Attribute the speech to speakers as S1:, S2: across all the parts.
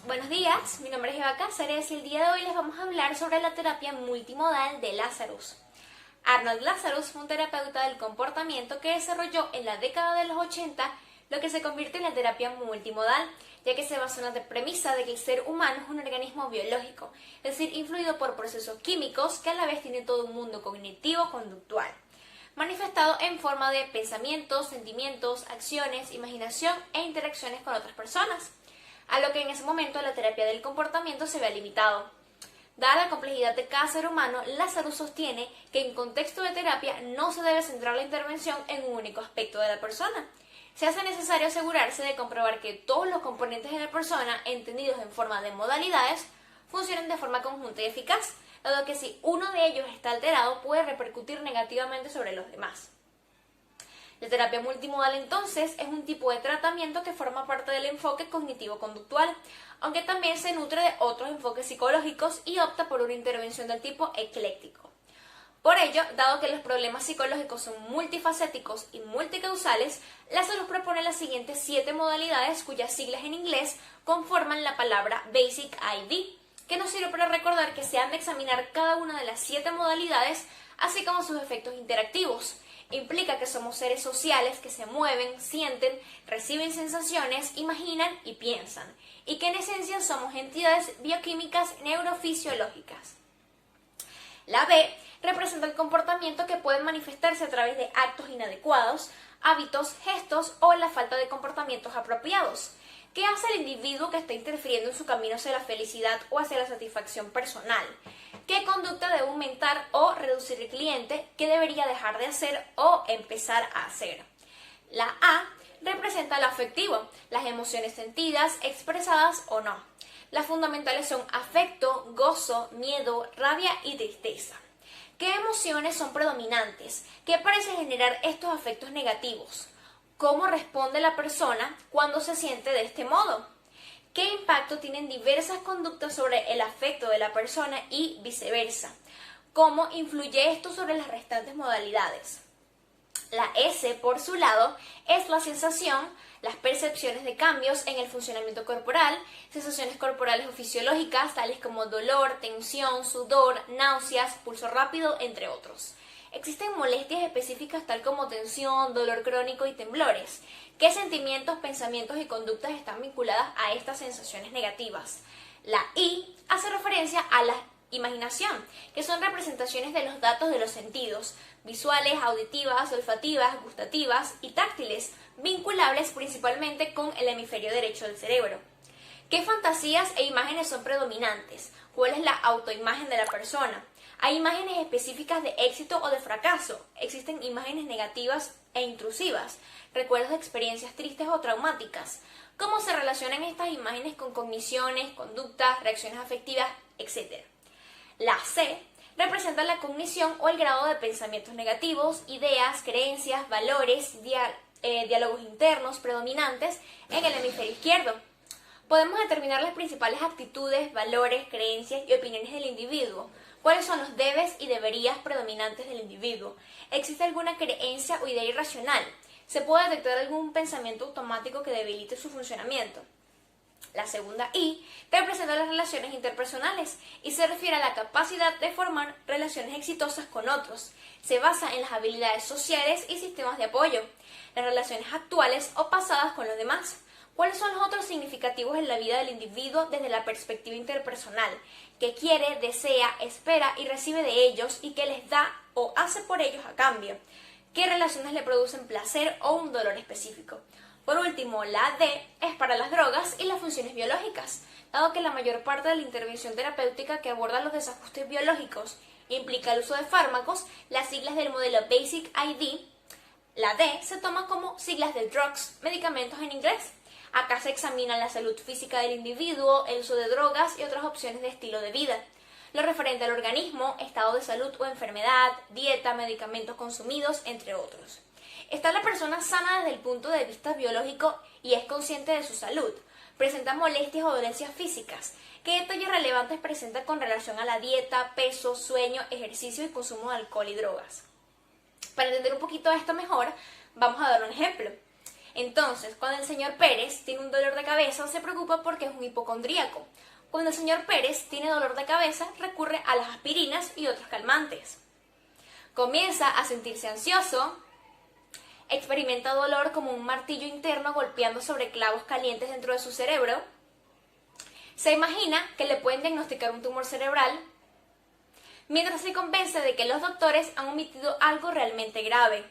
S1: Buenos días, mi nombre es Eva Cáceres y el día de hoy les vamos a hablar sobre la terapia multimodal de Lazarus. Arnold Lazarus fue un terapeuta del comportamiento que desarrolló en la década de los 80 lo que se convierte en la terapia multimodal, ya que se basa en la premisa de que el ser humano es un organismo biológico, es decir, influido por procesos químicos que a la vez tiene todo un mundo cognitivo-conductual, manifestado en forma de pensamientos, sentimientos, acciones, imaginación e interacciones con otras personas, a lo que en ese momento la terapia del comportamiento se vea limitado. Dada la complejidad de cada ser humano, Lazarus sostiene que en contexto de terapia no se debe centrar la intervención en un único aspecto de la persona. Se hace necesario asegurarse de comprobar que todos los componentes de la persona, entendidos en forma de modalidades, funcionen de forma conjunta y eficaz, dado que si uno de ellos está alterado puede repercutir negativamente sobre los demás. La terapia multimodal entonces es un tipo de tratamiento que forma parte del enfoque cognitivo-conductual, aunque también se nutre de otros enfoques psicológicos y opta por una intervención del tipo ecléctico. Por ello, dado que los problemas psicológicos son multifacéticos y multicausales, Lazarus propone las siguientes 7 modalidades cuyas siglas en inglés conforman la palabra Basic ID, que nos sirve para recordar que se han de examinar cada una de las 7 modalidades, así como sus efectos interactivos. Implica que somos seres sociales que se mueven, sienten, reciben sensaciones, imaginan y piensan, y que en esencia somos entidades bioquímicas neurofisiológicas. La B representa el comportamiento que puede manifestarse a través de actos inadecuados, hábitos, gestos o la falta de comportamientos apropiados. ¿Qué hace el individuo que está interfiriendo en su camino hacia la felicidad o hacia la satisfacción personal? ¿Qué conducta debe aumentar o reducir el cliente? ¿Qué debería dejar de hacer o empezar a hacer? La A representa lo afectivo, las emociones sentidas, expresadas o no. Las fundamentales son afecto, gozo, miedo, rabia y tristeza. ¿Qué emociones son predominantes? ¿Qué parece generar estos afectos negativos? ¿Cómo responde la persona cuando se siente de este modo? ¿Qué impacto tienen diversas conductas sobre el afecto de la persona y viceversa? ¿Cómo influye esto sobre las restantes modalidades? La S, por su lado, es la sensación, las percepciones de cambios en el funcionamiento corporal, sensaciones corporales o fisiológicas tales como dolor, tensión, sudor, náuseas, pulso rápido, entre otros. Existen molestias específicas tal como tensión, dolor crónico y temblores. ¿Qué sentimientos, pensamientos y conductas están vinculadas a estas sensaciones negativas? La I hace referencia a la imaginación, que son representaciones de los datos de los sentidos, visuales, auditivas, olfativas, gustativas y táctiles, vinculables principalmente con el hemisferio derecho del cerebro. ¿Qué fantasías e imágenes son predominantes? ¿Cuál es la autoimagen de la persona? Hay imágenes específicas de éxito o de fracaso. Existen imágenes negativas e intrusivas, recuerdos de experiencias tristes o traumáticas. ¿Cómo se relacionan estas imágenes con cogniciones, conductas, reacciones afectivas, etc.? La C representa la cognición o el grado de pensamientos negativos, ideas, creencias, valores, diálogos internos predominantes en el hemisferio izquierdo. Podemos determinar las principales actitudes, valores, creencias y opiniones del individuo. ¿Cuáles son los debes y deberías predominantes del individuo? ¿Existe alguna creencia o idea irracional? ¿Se puede detectar algún pensamiento automático que debilite su funcionamiento? La segunda I representa las relaciones interpersonales y se refiere a la capacidad de formar relaciones exitosas con otros. Se basa en las habilidades sociales y sistemas de apoyo, las relaciones actuales o pasadas con los demás. ¿Cuáles son los otros significativos en la vida del individuo desde la perspectiva interpersonal? ¿Qué quiere, desea, espera y recibe de ellos y qué les da o hace por ellos a cambio? ¿Qué relaciones le producen placer o un dolor específico? Por último, la D es para las drogas y las funciones biológicas, dado que la mayor parte de la intervención terapéutica que aborda los desajustes biológicos implica el uso de fármacos. Las siglas del modelo Basic ID, la D se toma como siglas de drugs, medicamentos en inglés. Acá se examina la salud física del individuo, el uso de drogas y otras opciones de estilo de vida. Lo referente al organismo, estado de salud o enfermedad, dieta, medicamentos consumidos, entre otros. Está la persona sana desde el punto de vista biológico y es consciente de su salud. Presenta molestias o dolencias físicas. ¿Qué detalles relevantes presenta con relación a la dieta, peso, sueño, ejercicio y consumo de alcohol y drogas? Para entender un poquito esto mejor, vamos a dar un ejemplo. Entonces, cuando el señor Pérez tiene un dolor de cabeza, se preocupa porque es un hipocondríaco. Cuando el señor Pérez tiene dolor de cabeza, recurre a las aspirinas y otros calmantes. Comienza a sentirse ansioso, experimenta dolor como un martillo interno golpeando sobre clavos calientes dentro de su cerebro, se imagina que le pueden diagnosticar un tumor cerebral, mientras se convence de que los doctores han omitido algo realmente grave.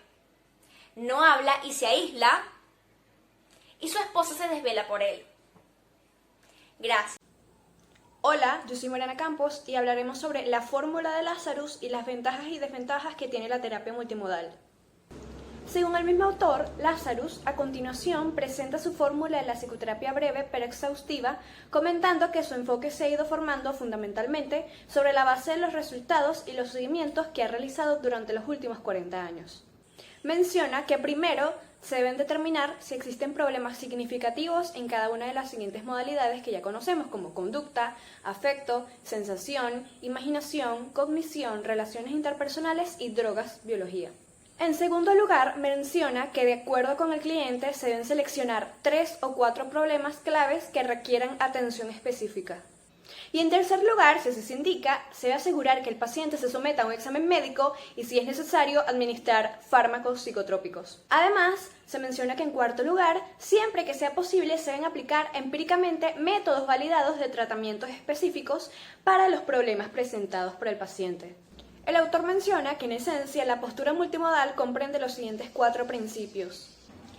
S1: No habla y se aísla, y su esposa se desvela por él. Gracias.
S2: Hola, yo soy Mariana Campos y hablaremos sobre la fórmula de Lazarus y las ventajas y desventajas que tiene la terapia multimodal. Según el mismo autor, Lazarus a continuación presenta su fórmula de la psicoterapia breve pero exhaustiva, comentando que su enfoque se ha ido formando fundamentalmente sobre la base de los resultados y los seguimientos que ha realizado durante los últimos 40 años. Menciona que primero se deben determinar si existen problemas significativos en cada una de las siguientes modalidades que ya conocemos, como conducta, afecto, sensación, imaginación, cognición, relaciones interpersonales y drogas, biología. En segundo lugar, menciona que de acuerdo con el cliente se deben seleccionar 3 o 4 problemas claves que requieran atención específica. Y en tercer lugar, si así se indica, se debe asegurar que el paciente se someta a un examen médico y, si es necesario, administrar fármacos psicotrópicos. Además, se menciona que en cuarto lugar, siempre que sea posible, se deben aplicar empíricamente métodos validados de tratamientos específicos para los problemas presentados por el paciente. El autor menciona que en esencia la postura multimodal comprende los siguientes 4 principios.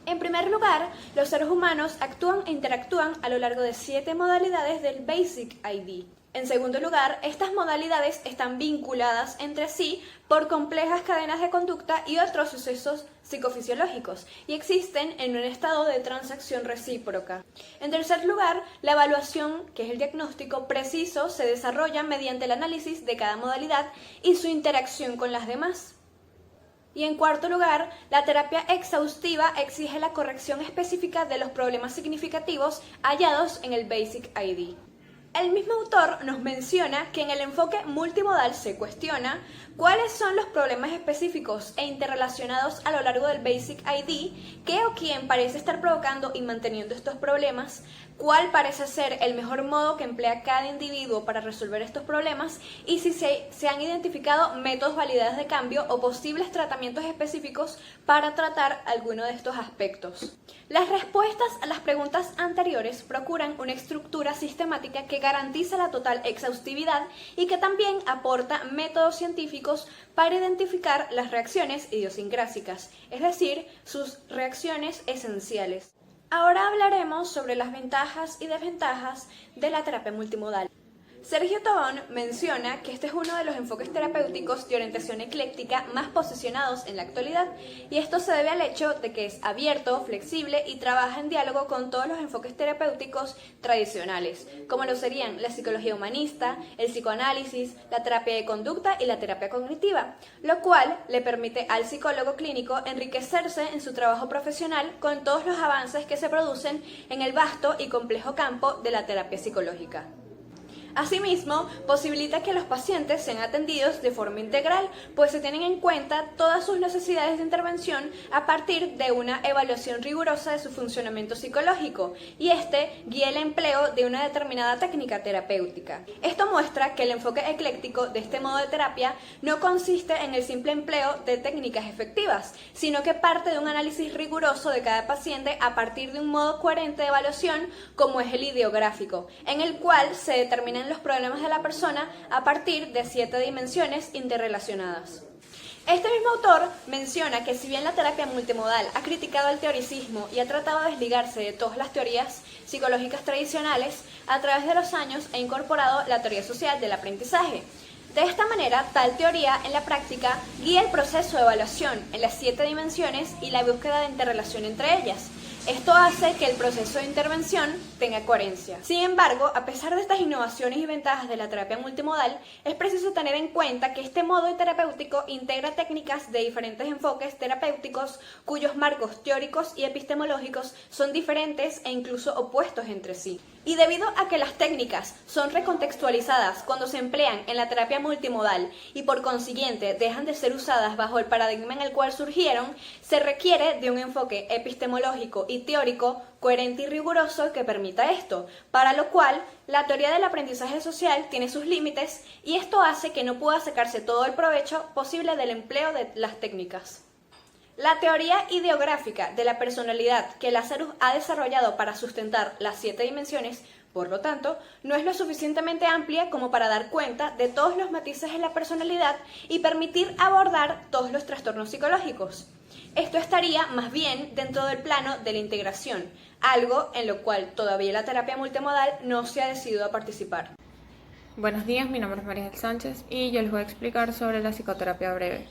S2: En primer lugar, los seres humanos actúan e interactúan a lo largo de 7 modalidades del Basic ID. En segundo lugar, estas modalidades están vinculadas entre sí por complejas cadenas de conducta y otros sucesos psicofisiológicos y existen en un estado de transacción recíproca. En tercer lugar, la evaluación, que es el diagnóstico preciso, se desarrolla mediante el análisis de cada modalidad y su interacción con las demás. Y en cuarto lugar, la terapia exhaustiva exige la corrección específica de los problemas significativos hallados en el Basic ID. El mismo autor nos menciona que en el enfoque multimodal se cuestiona cuáles son los problemas específicos e interrelacionados a lo largo del Basic ID, qué o quién parece estar provocando y manteniendo estos problemas, cuál parece ser el mejor modo que emplea cada individuo para resolver estos problemas y si se han identificado métodos validados de cambio o posibles tratamientos específicos para tratar alguno de estos aspectos. Las respuestas a las preguntas anteriores procuran una estructura sistemática que garantiza la total exhaustividad y que también aporta métodos científicos para identificar las reacciones idiosincrásicas, es decir, sus reacciones esenciales. Ahora hablaremos sobre las ventajas y desventajas de la terapia multimodal. Sergio Tobón menciona que este es uno de los enfoques terapéuticos de orientación ecléctica más posicionados en la actualidad, y esto se debe al hecho de que es abierto, flexible y trabaja en diálogo con todos los enfoques terapéuticos tradicionales, como lo serían la psicología humanista, el psicoanálisis, la terapia de conducta y la terapia cognitiva, lo cual le permite al psicólogo clínico enriquecerse en su trabajo profesional con todos los avances que se producen en el vasto y complejo campo de la terapia psicológica. Asimismo, posibilita que los pacientes sean atendidos de forma integral, pues se tienen en cuenta todas sus necesidades de intervención a partir de una evaluación rigurosa de su funcionamiento psicológico, y guía el empleo de una determinada técnica terapéutica. Esto muestra que el enfoque ecléctico de este modo de terapia no consiste en el simple empleo de técnicas efectivas, sino que parte de un análisis riguroso de cada paciente a partir de un modo coherente de evaluación, como es el ideográfico, en el cual se determinan los problemas de la persona a partir de 7 dimensiones interrelacionadas. Este mismo autor menciona que si bien la terapia multimodal ha criticado el teoricismo y ha tratado de desligarse de todas las teorías psicológicas tradicionales, a través de los años ha incorporado la teoría social del aprendizaje. De esta manera, tal teoría en la práctica guía el proceso de evaluación en las 7 dimensiones y la búsqueda de interrelación entre ellas. Esto hace que el proceso de intervención tenga coherencia. Sin embargo, a pesar de estas innovaciones y ventajas de la terapia multimodal, es preciso tener en cuenta que este modo terapéutico integra técnicas de diferentes enfoques terapéuticos cuyos marcos teóricos y epistemológicos son diferentes e incluso opuestos entre sí. Y debido a que las técnicas son recontextualizadas cuando se emplean en la terapia multimodal y por consiguiente dejan de ser usadas bajo el paradigma en el cual surgieron, se requiere de un enfoque epistemológico y teórico coherente y riguroso que permita esto, para lo cual la teoría del aprendizaje social tiene sus límites y esto hace que no pueda sacarse todo el provecho posible del empleo de las técnicas. La teoría ideográfica de la personalidad que Lazarus ha desarrollado para sustentar las 7 dimensiones, por lo tanto, no es lo suficientemente amplia como para dar cuenta de todos los matices en la personalidad y permitir abordar todos los trastornos psicológicos. Esto estaría más bien dentro del plano de la integración, algo en lo cual todavía la terapia multimodal no se ha decidido a participar.
S3: Buenos días, mi nombre es María del Sánchez y yo les voy a explicar sobre la psicoterapia breve.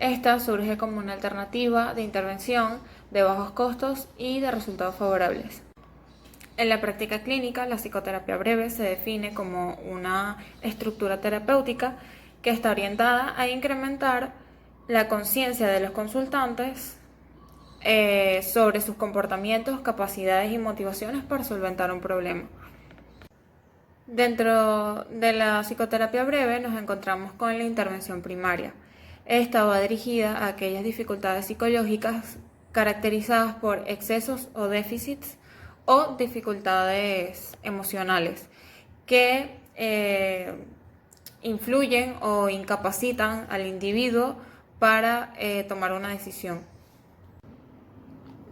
S3: Esta surge como una alternativa de intervención de bajos costos y de resultados favorables. En la práctica clínica, la psicoterapia breve se define como una estructura terapéutica que está orientada a incrementar la conciencia de los consultantes sobre sus comportamientos, capacidades y motivaciones para solventar un problema. Dentro de la psicoterapia breve nos encontramos con la intervención primaria. Esta va dirigida a aquellas dificultades psicológicas caracterizadas por excesos o déficits o dificultades emocionales que influyen o incapacitan al individuo para tomar una decisión.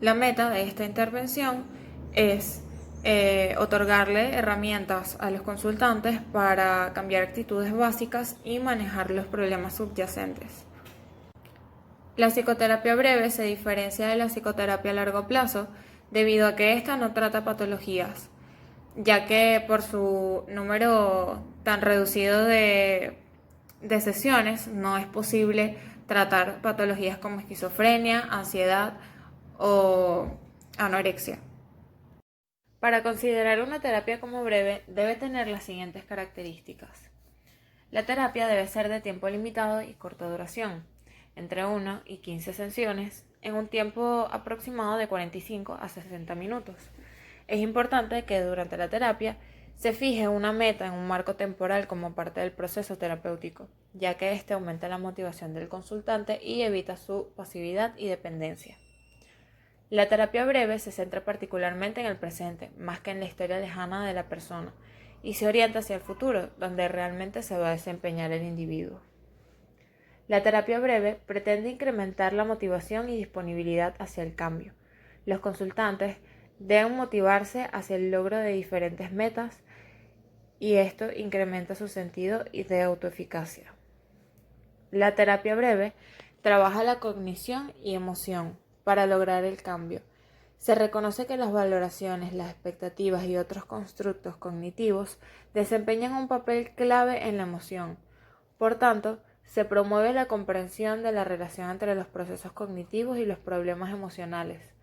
S3: La meta de esta intervención es otorgarle herramientas a los consultantes para cambiar actitudes básicas y manejar los problemas subyacentes. La psicoterapia breve se diferencia de la psicoterapia a largo plazo debido a que ésta no trata patologías, ya que por su número tan reducido de sesiones no es posible tratar patologías como esquizofrenia, ansiedad o anorexia. Para considerar una terapia como breve, debe tener las siguientes características. La terapia debe ser de tiempo limitado y corta duración, entre 1 y 15 sesiones, en un tiempo aproximado de 45 a 60 minutos. Es importante que durante la terapia se fije una meta en un marco temporal como parte del proceso terapéutico, ya que este aumenta la motivación del consultante y evita su pasividad y dependencia. La terapia breve se centra particularmente en el presente, más que en la historia lejana de la persona, y se orienta hacia el futuro, donde realmente se va a desempeñar el individuo. La terapia breve pretende incrementar la motivación y disponibilidad hacia el cambio. Los consultantes deben motivarse hacia el logro de diferentes metas y esto incrementa su sentido de autoeficacia. La terapia breve trabaja la cognición y emoción para lograr el cambio. Se reconoce que las valoraciones, las expectativas y otros constructos cognitivos desempeñan un papel clave en la emoción. Por tanto, se promueve la comprensión de la relación entre los procesos cognitivos y los problemas emocionales,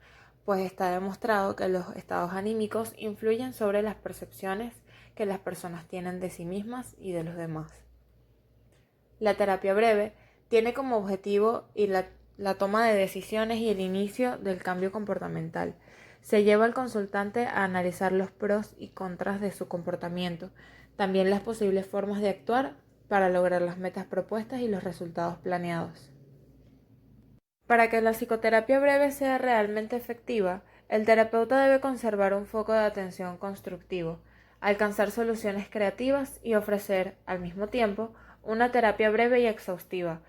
S3: pues está demostrado que los estados anímicos influyen sobre las percepciones que las personas tienen de sí mismas y de los demás. La terapia breve tiene como objetivo la toma de decisiones y el inicio del cambio comportamental. Se lleva al consultante a analizar los pros y contras de su comportamiento, también las posibles formas de actuar para lograr las metas propuestas y los resultados planeados. Para que la psicoterapia breve sea realmente efectiva, el terapeuta debe conservar un foco de atención constructivo, alcanzar soluciones creativas y ofrecer, al mismo tiempo, una terapia breve y exhaustiva.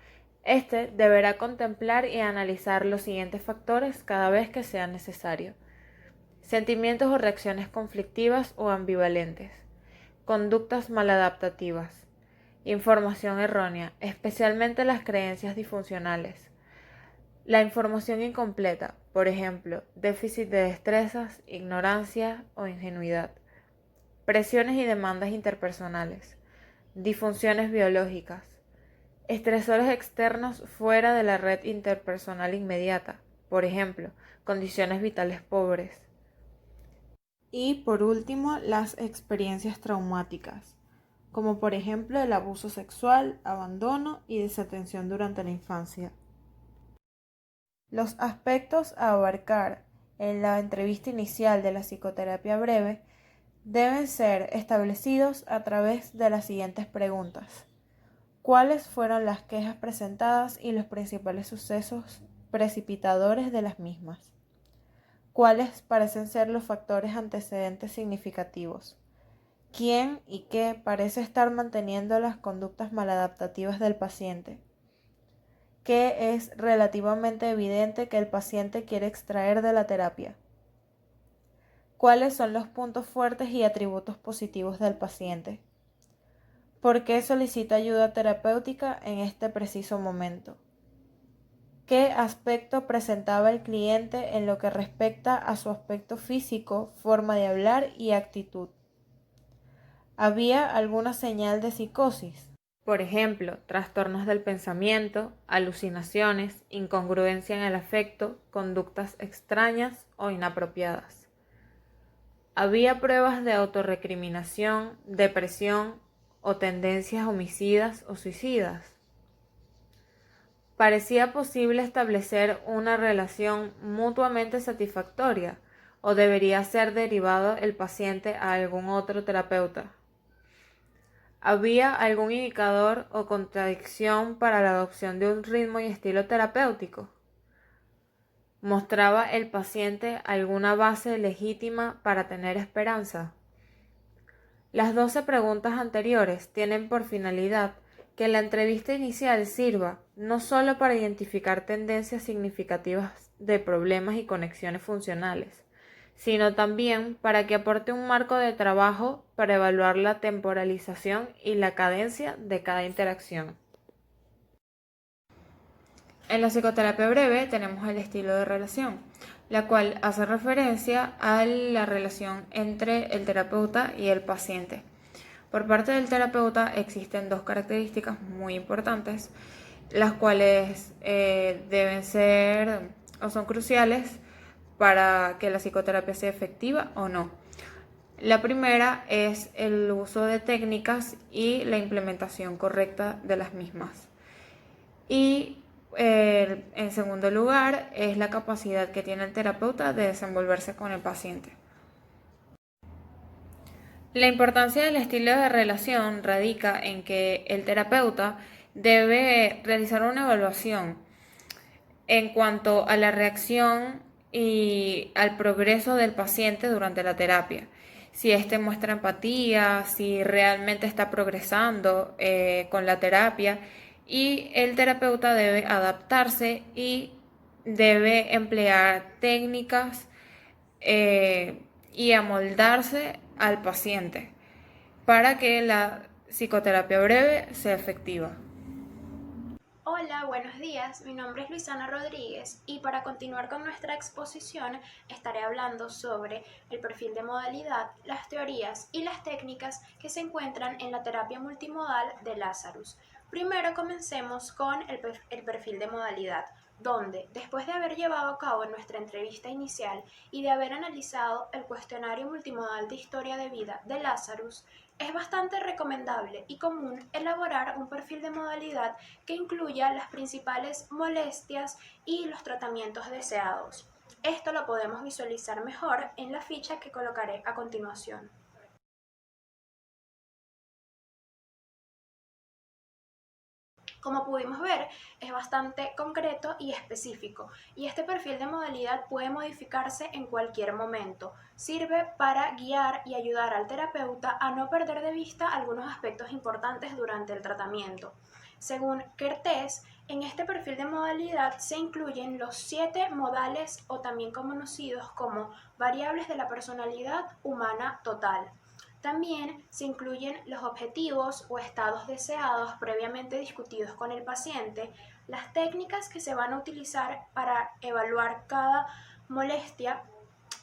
S3: Este deberá contemplar y analizar los siguientes factores cada vez que sea necesario: sentimientos o reacciones conflictivas o ambivalentes, conductas maladaptativas, información errónea, especialmente las creencias disfuncionales, la información incompleta, por ejemplo, déficit de destrezas, ignorancia o ingenuidad, presiones y demandas interpersonales, disfunciones biológicas, estresores externos fuera de la red interpersonal inmediata, por ejemplo, condiciones vitales pobres. Y por último, las experiencias traumáticas, como por ejemplo el abuso sexual, abandono y desatención durante la infancia. Los aspectos a abarcar en la entrevista inicial de la psicoterapia breve deben ser establecidos a través de las siguientes preguntas. ¿Cuáles fueron las quejas presentadas y los principales sucesos precipitadores de las mismas? ¿Cuáles parecen ser los factores antecedentes significativos? ¿Quién y qué parece estar manteniendo las conductas maladaptativas del paciente? ¿Qué es relativamente evidente que el paciente quiere extraer de la terapia? ¿Cuáles son los puntos fuertes y atributos positivos del paciente? ¿Por qué solicita ayuda terapéutica en este preciso momento? ¿Qué aspecto presentaba el cliente en lo que respecta a su aspecto físico, forma de hablar y actitud? ¿Había alguna señal de psicosis? Por ejemplo, trastornos del pensamiento, alucinaciones, incongruencia en el afecto, conductas extrañas o inapropiadas. ¿Había pruebas de autorrecriminación, depresión o tendencias homicidas o suicidas? ¿Parecía posible establecer una relación mutuamente satisfactoria o debería ser derivado el paciente a algún otro terapeuta? ¿Había algún indicador o contradicción para la adopción de un ritmo y estilo terapéutico? ¿Mostraba el paciente alguna base legítima para tener esperanza? Las 12 preguntas anteriores tienen por finalidad que la entrevista inicial sirva no solo para identificar tendencias significativas de problemas y conexiones funcionales, sino también para que aporte un marco de trabajo para evaluar la temporalización y la cadencia de cada interacción. En la psicoterapia breve tenemos el estilo de relación, la cual hace referencia a la relación entre el terapeuta y el paciente. Por parte del terapeuta existen dos características muy importantes, las cuales deben ser o son cruciales para que la psicoterapia sea efectiva o no. La primera es el uso de técnicas y la implementación correcta de las mismas. Y en segundo lugar es la capacidad que tiene el terapeuta de desenvolverse con el paciente. La importancia del estilo de relación radica en que el terapeuta debe realizar una evaluación en cuanto a la reacción y al progreso del paciente durante la terapia. Si éste muestra empatía, si realmente está progresando con la terapia, y el terapeuta debe adaptarse y debe emplear técnicas y amoldarse al paciente para que la psicoterapia breve sea efectiva.
S2: Hola, buenos días. Mi nombre es Luisana Rodríguez y para continuar con nuestra exposición estaré hablando sobre el perfil de modalidad, las teorías y las técnicas que se encuentran en la terapia multimodal de Lazarus. Primero comencemos con el perfil de modalidad, donde, después de haber llevado a cabo nuestra entrevista inicial y de haber analizado el cuestionario multimodal de historia de vida de Lazarus, es bastante recomendable y común elaborar un perfil de modalidad que incluya las principales molestias y los tratamientos deseados. Esto lo podemos visualizar mejor en la ficha que colocaré a continuación. Como pudimos ver, es bastante concreto y específico, y este perfil de modalidad puede modificarse en cualquier momento. Sirve para guiar y ayudar al terapeuta a no perder de vista algunos aspectos importantes durante el tratamiento. Según Kertész, en este perfil de modalidad se incluyen los 7 modales o también conocidos como variables de la personalidad humana total. También se incluyen los objetivos o estados deseados previamente discutidos con el paciente, las técnicas que se van a utilizar para evaluar cada molestia.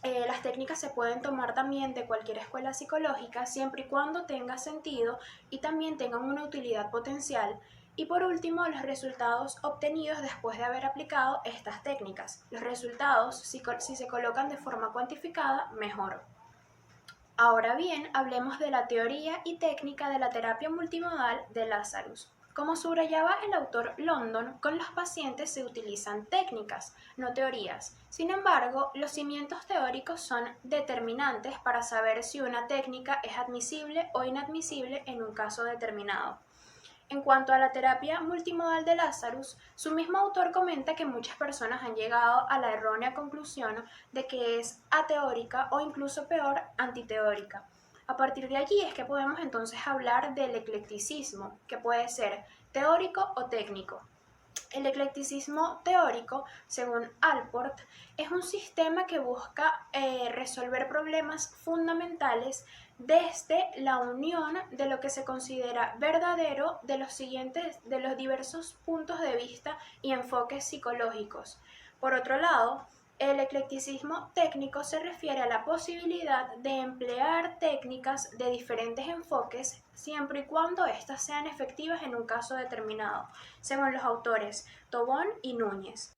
S2: Las técnicas se pueden tomar también de cualquier escuela psicológica siempre y cuando tenga sentido y también tengan una utilidad potencial. Y por último, los resultados obtenidos después de haber aplicado estas técnicas. Los resultados, si se colocan de forma cuantificada, mejor. Ahora bien, hablemos de la teoría y técnica de la terapia multimodal de Lazarus. Como subrayaba el autor London, con los pacientes se utilizan técnicas, no teorías. Sin embargo, los cimientos teóricos son determinantes para saber si una técnica es admisible o inadmisible en un caso determinado. En cuanto a la terapia multimodal de Lazarus, su mismo autor comenta que muchas personas han llegado a la errónea conclusión de que es ateórica o incluso peor, antiteórica. A partir de allí es que podemos entonces hablar del eclecticismo, que puede ser teórico o técnico. El eclecticismo teórico, según Allport, es un sistema que busca resolver problemas fundamentales desde la unión de lo que se considera verdadero de los diversos puntos de vista y enfoques psicológicos. Por otro lado, el eclecticismo técnico se refiere a la posibilidad de emplear técnicas de diferentes enfoques siempre y cuando éstas sean efectivas en un caso determinado, según los autores Tobón y Núñez.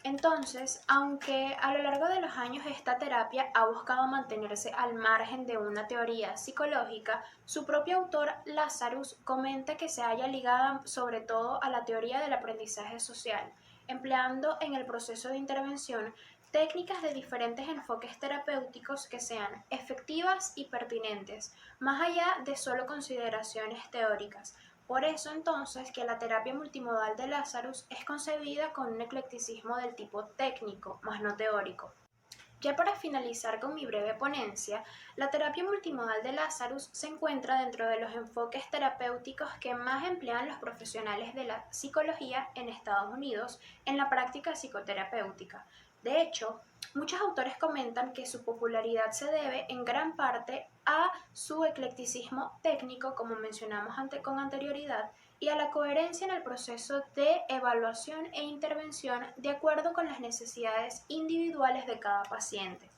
S2: Entonces, aunque a lo largo de los años esta terapia ha buscado mantenerse al margen de una teoría psicológica, su propio autor Lazarus comenta que se halla ligada sobre todo a la teoría del aprendizaje social, empleando en el proceso de intervención técnicas de diferentes enfoques terapéuticos que sean efectivas y pertinentes, más allá de solo consideraciones teóricas. Por eso entonces que la terapia multimodal de Lazarus es concebida con un eclecticismo del tipo técnico, más no teórico. Ya para finalizar con mi breve ponencia, la terapia multimodal de Lazarus se encuentra dentro de los enfoques terapéuticos que más emplean los profesionales de la psicología en Estados Unidos en la práctica psicoterapéutica. De hecho, muchos autores comentan que su popularidad se debe en gran parte a su eclecticismo técnico, como mencionamos con anterioridad, y a la coherencia en el proceso de evaluación e intervención de acuerdo con las necesidades individuales de cada paciente.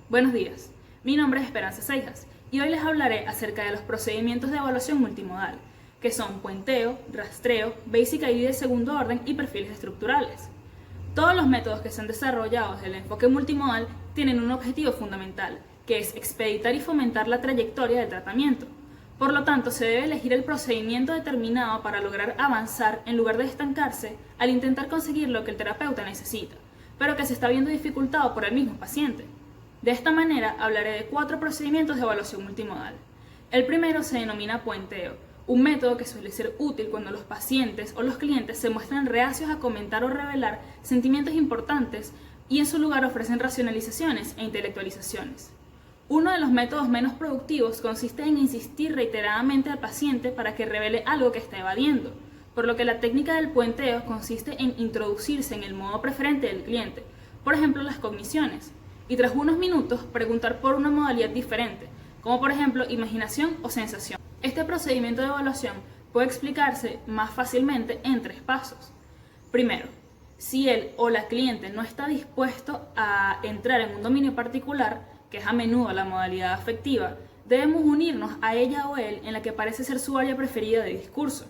S4: Buenos días, mi nombre es Esperanza Seijas y hoy les hablaré acerca de los procedimientos de evaluación multimodal, que son puenteo, rastreo, Basic ID de segundo orden y perfiles estructurales. Todos los métodos que se han desarrollado desde el enfoque multimodal tienen un objetivo fundamental, que es expeditar y fomentar la trayectoria del tratamiento. Por lo tanto, se debe elegir el procedimiento determinado para lograr avanzar en lugar de estancarse al intentar conseguir lo que el terapeuta necesita, pero que se está viendo dificultado por el mismo paciente. De esta manera, hablaré de 4 procedimientos de evaluación multimodal. El primero se denomina puenteo, un método que suele ser útil cuando los pacientes o los clientes se muestran reacios a comentar o revelar sentimientos importantes y en su lugar ofrecen racionalizaciones e intelectualizaciones. Uno de los métodos menos productivos consiste en insistir reiteradamente al paciente para que revele algo que está evadiendo, por lo que la técnica del puenteo consiste en introducirse en el modo preferente del cliente, por ejemplo las cogniciones, y tras unos minutos preguntar por una modalidad diferente, como por ejemplo imaginación o sensación. Este procedimiento de evaluación puede explicarse más fácilmente en 3 pasos. Primero, si él o la cliente no está dispuesto a entrar en un dominio particular, que es a menudo la modalidad afectiva, debemos unirnos a ella o él en la que parece ser su área preferida de discurso.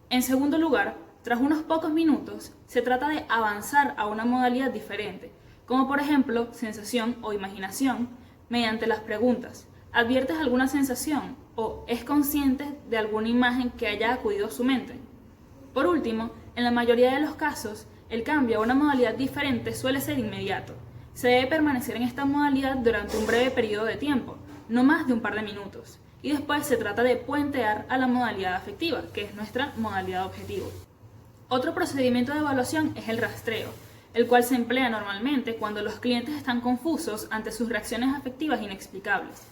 S4: En segundo lugar, tras unos pocos minutos, se trata de avanzar a una modalidad diferente, como por ejemplo sensación o imaginación, mediante las preguntas: ¿adviertes alguna sensación? ¿O es consciente de alguna imagen que haya acudido a su mente? Por último, en la mayoría de los casos, el cambio a una modalidad diferente suele ser inmediato. Se debe permanecer en esta modalidad durante un breve periodo de tiempo, no más de un par de minutos, y después se trata de puentear a la modalidad afectiva, que es nuestra modalidad objetivo. Otro procedimiento de evaluación es el rastreo, el cual se emplea normalmente cuando los clientes están confusos ante sus reacciones afectivas inexplicables.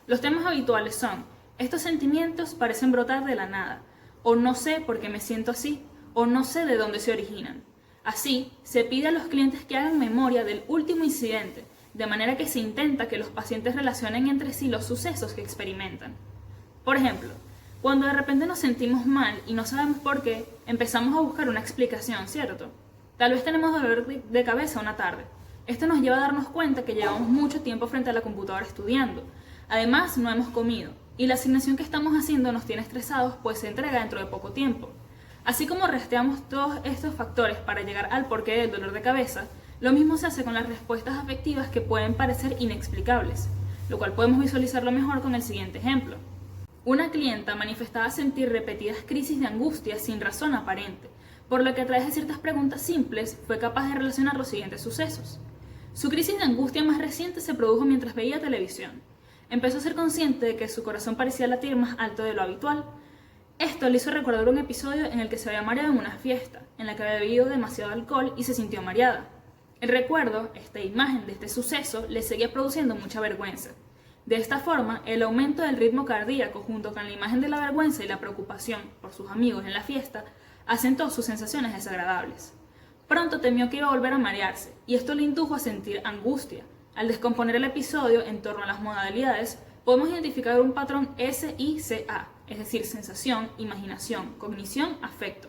S4: Los temas habituales son: estos sentimientos parecen brotar de la nada, o no sé por qué me siento así, o no sé de dónde se originan. Así, se pide a los clientes que hagan memoria del último incidente, de manera que se intenta que los pacientes relacionen entre sí los sucesos que experimentan. Por ejemplo, cuando de repente nos sentimos mal y no sabemos por qué, empezamos a buscar una explicación, ¿cierto? Tal vez tenemos dolor de cabeza una tarde. Esto nos lleva a darnos cuenta que llevamos mucho tiempo frente a la computadora estudiando. Además, no hemos comido, y la asignación que estamos haciendo nos tiene estresados, pues se entrega dentro de poco tiempo. Así como rastreamos todos estos factores para llegar al porqué del dolor de cabeza, lo mismo se hace con las respuestas afectivas que pueden parecer inexplicables, lo cual podemos visualizarlo mejor con el siguiente ejemplo. Una clienta manifestaba sentir repetidas crisis de angustia sin razón aparente, por lo que a través de ciertas preguntas simples fue capaz de relacionar los siguientes sucesos. Su crisis de angustia más reciente se produjo mientras veía televisión. Empezó a ser consciente de que su corazón parecía latir más alto de lo habitual. Esto le hizo recordar un episodio en el que se había mareado en una fiesta, en la que había bebido demasiado alcohol y se sintió mareada. El recuerdo, esta imagen de este suceso, le seguía produciendo mucha vergüenza. De esta forma, el aumento del ritmo cardíaco junto con la imagen de la vergüenza y la preocupación por sus amigos en la fiesta acentuó sus sensaciones desagradables. Pronto temió que iba a volver a marearse, y esto le indujo a sentir angustia. Al descomponer el episodio en torno a las modalidades, podemos identificar un patrón SICA, es decir, sensación, imaginación, cognición, afecto.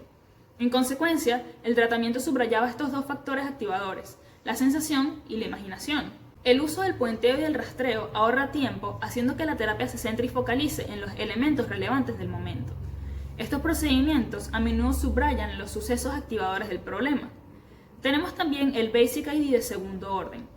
S4: En consecuencia, el tratamiento subrayaba estos dos factores activadores, la sensación y la imaginación. El uso del puenteo y del rastreo ahorra tiempo, haciendo que la terapia se centre y focalice en los elementos relevantes del momento. Estos procedimientos a menudo subrayan los sucesos activadores del problema. Tenemos también el Basic ID de segundo orden,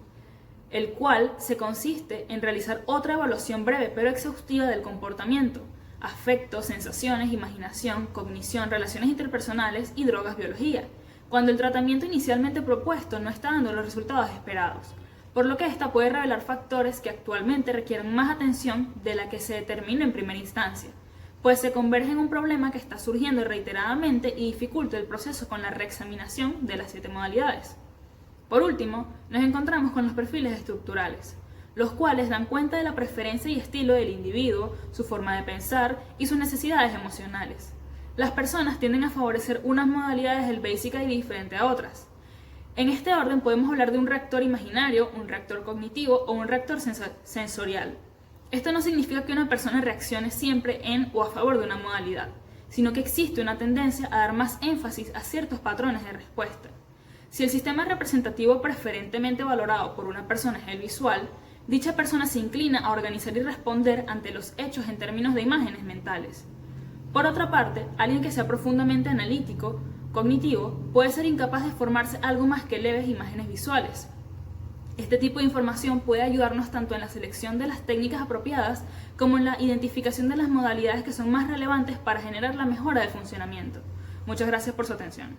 S4: el cual se consiste en realizar otra evaluación breve pero exhaustiva del comportamiento, afectos, sensaciones, imaginación, cognición, relaciones interpersonales y drogas, biología, cuando el tratamiento inicialmente propuesto no está dando los resultados esperados, por lo que ésta puede revelar factores que actualmente requieren más atención de la que se determina en primera instancia, pues se converge en un problema que está surgiendo reiteradamente y dificulta el proceso con la reexaminación de las 7 modalidades. Por último, nos encontramos con los perfiles estructurales, los cuales dan cuenta de la preferencia y estilo del individuo, su forma de pensar y sus necesidades emocionales. Las personas tienden a favorecer unas modalidades del Basic ID frente a otras. En este orden podemos hablar de un reactor imaginario, un reactor cognitivo o un reactor sensorial. Esto no significa que una persona reaccione siempre en o a favor de una modalidad, sino que existe una tendencia a dar más énfasis a ciertos patrones de respuesta. Si el sistema representativo preferentemente valorado por una persona es el visual, dicha persona se inclina a organizar y responder ante los hechos en términos de imágenes mentales. Por otra parte, alguien que sea profundamente analítico, cognitivo, puede ser incapaz de formarse algo más que leves imágenes visuales. Este tipo de información puede ayudarnos tanto en la selección de las técnicas apropiadas como en la identificación de las modalidades que son más relevantes para generar la mejora del funcionamiento. Muchas gracias por su atención.